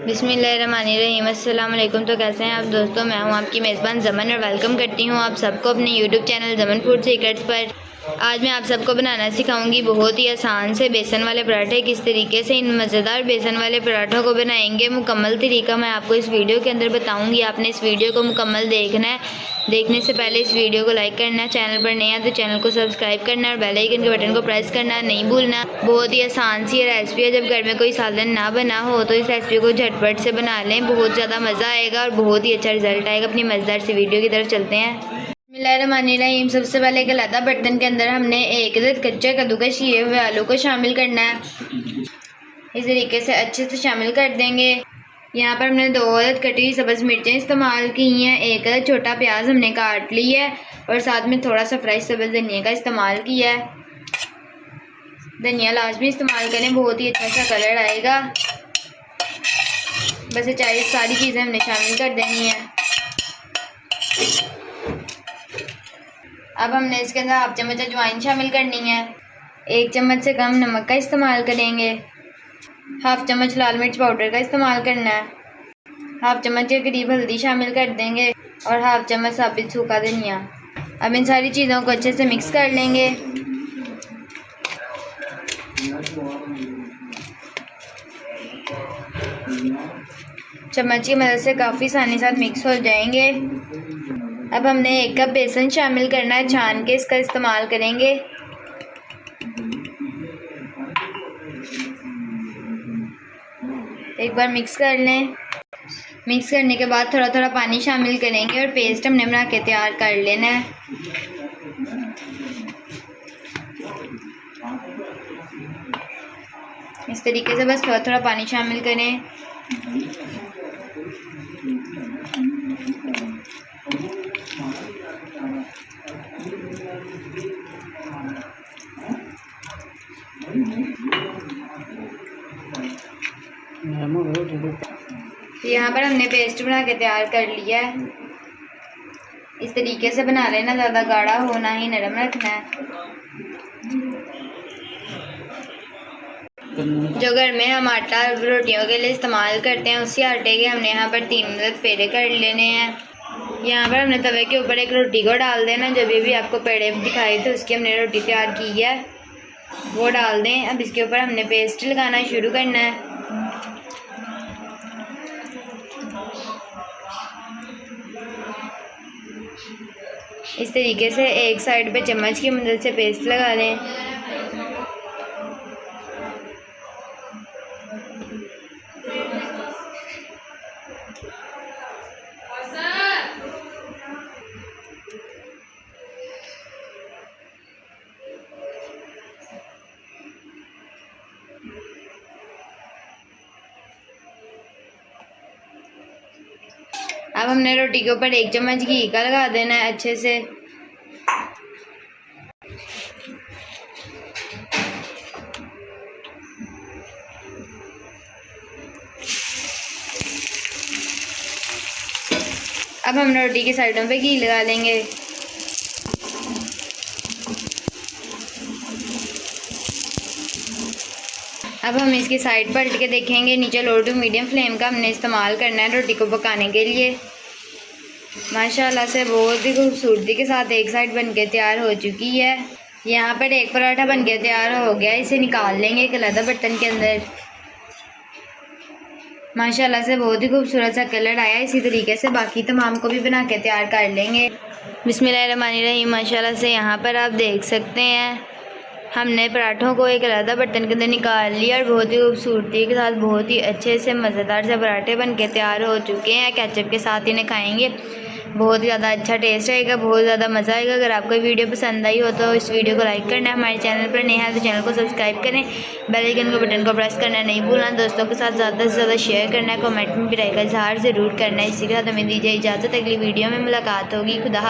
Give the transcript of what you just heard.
बिस्मिल्लाहिर्रहमानिर्रहीम। अस्सलाम वालेकुम। तो कैसे हैं आप दोस्तों, मैं हूं आपकी मेज़बान ज़मन और वेलकम करती हूं आप सबको अपने यूट्यूब चैनल ज़मन फूड सीक्रेट्स पर। आज मैं आप सबको बनाना सिखाऊंगी बहुत ही आसान से बेसन वाले पराठे। किस तरीके से इन मज़ेदार बेसन वाले पराठों को बनाएंगे, मुकम्मल तरीका मैं आपको इस वीडियो के अंदर बताऊंगी। आपने इस वीडियो को मुकम्मल देखना है। देखने से पहले इस वीडियो को लाइक करना है, चैनल पर नए हैं तो चैनल को सब्सक्राइब करना है और बेल आइकन के बटन को प्रेस करना नहीं भूलना। बहुत ही आसान सी रेसिपी है। जब घर में कोई सालन ना बना हो तो इस रेसिपी को झटपट से बना लें, बहुत ज़्यादा मज़ा आएगा और बहुत ही अच्छा रिजल्ट आएगा। अपनी मज़ेदार सी वीडियो की तरफ चलते हैं। बिस्मिल्लाहिर्रहमानिर्रहीम। सबसे पहले एक अलग बर्तन के अंदर हमने एक अदद कच्चे कद्दूकस किए हुए आलू को शामिल करना है। इस तरीके से अच्छे से शामिल कर देंगे। यहाँ पर हमने 2 अदद कटी हुई सब्ज़ मिर्चें इस्तेमाल की हैं। एक अदद छोटा प्याज हमने काट ली है और साथ में थोड़ा सा फ्रेश सब्ज़ धनिया का इस्तेमाल किया है। धनिया लाजमी इस्तेमाल करें, बहुत ही अच्छा सा कलर आएगा। बस ये सारी चीज़ें हमने शामिल कर देनी है। अब हमने इसके अंदर हाफ चम्मच अजवाइन शामिल करनी है। 1 चम्मच से कम नमक का इस्तेमाल करेंगे। हाफ चम्मच लाल मिर्च पाउडर का इस्तेमाल करना है। हाफ चम्मच के करीब हल्दी शामिल कर देंगे और हाफ चम्मच साबित सूखा धनिया। अब इन सारी चीज़ों को अच्छे से मिक्स कर लेंगे। चम्मच की मदद से काफ़ी आसानी के साथ मिक्स हो जाएंगे। अब हमने 1 कप बेसन शामिल करना है, छान के इसका इस्तेमाल करेंगे। एक बार मिक्स कर लें। मिक्स करने के बाद थोड़ा थोड़ा पानी शामिल करेंगे और पेस्ट हमने बना के तैयार कर लेना है। इस तरीके से बस थोड़ा थोड़ा पानी शामिल करें। यहाँ पर हमने पेस्ट बना के तैयार कर लिया है। इस तरीके से बना लेना, ज़्यादा गाढ़ा होना ही नरम रखना है। जो घर में हम आटा रोटियों के लिए इस्तेमाल करते हैं उसी आटे के हमने यहाँ पर 3 अदद पेड़े कर लेने हैं। यहाँ पर हमने तवे के ऊपर एक रोटी को डाल देना। जब भी आपको पेड़े दिखाई तो उसकी हमने रोटी तैयार की है वो डाल दें। अब इसके ऊपर हमने पेस्ट लगाना शुरू करना है। इस तरीके से एक साइड पे चम्मच की मदद से पेस्ट लगा लें। अब हमने रोटी के ऊपर 1 चम्मच घी का लगा देना है अच्छे से। अब हम रोटी की साइडों पे घी लगा लेंगे। अब हम इसकी साइड पलट के देखेंगे। नीचे लो टू मीडियम फ्लेम का हमने इस्तेमाल करना है रोटी को पकाने के लिए। माशाल्लाह से बहुत ही खूबसूरती के साथ एक साइड बनके तैयार हो चुकी है। यहाँ पर एक पराठा बनके तैयार हो गया। इसे निकाल लेंगे एक अलग बर्तन के अंदर। माशाल्लाह से बहुत ही खूबसूरत सा कलर आया। इसी तरीके से बाकी तमाम को भी बना के तैयार कर लेंगे। बिस्मिल्लाहिर्रहमानिर्रहीम। माशाल्लाह से यहाँ पर आप देख सकते हैं हमने पराठों को एक अलग बर्तन के अंदर निकाल लिया और बहुत ही खूबसूरती के साथ बहुत ही अच्छे से मज़ेदार से पराठे बन के तैयार हो चुके हैं। केचप के साथ इन्हें खाएंगे, बहुत ज़्यादा अच्छा टेस्ट आएगा, बहुत ज़्यादा मज़ा आएगा। अगर आपको वीडियो पसंद आई हो तो इस वीडियो को लाइक करना है। हमारे चैनल पर नए हैं तो चैनल को सब्सक्राइब करें, बेल आइकन के बटन को प्रेस करना नहीं भूलना। दोस्तों के साथ ज़्यादा से ज़्यादा शेयर करना है, कमेंट में भी राय का इजहार ज़रूर करना है। इसी के साथ हमें दीजिए इजाज़त। अगली वीडियो में मुलाकात होगी। खुदा।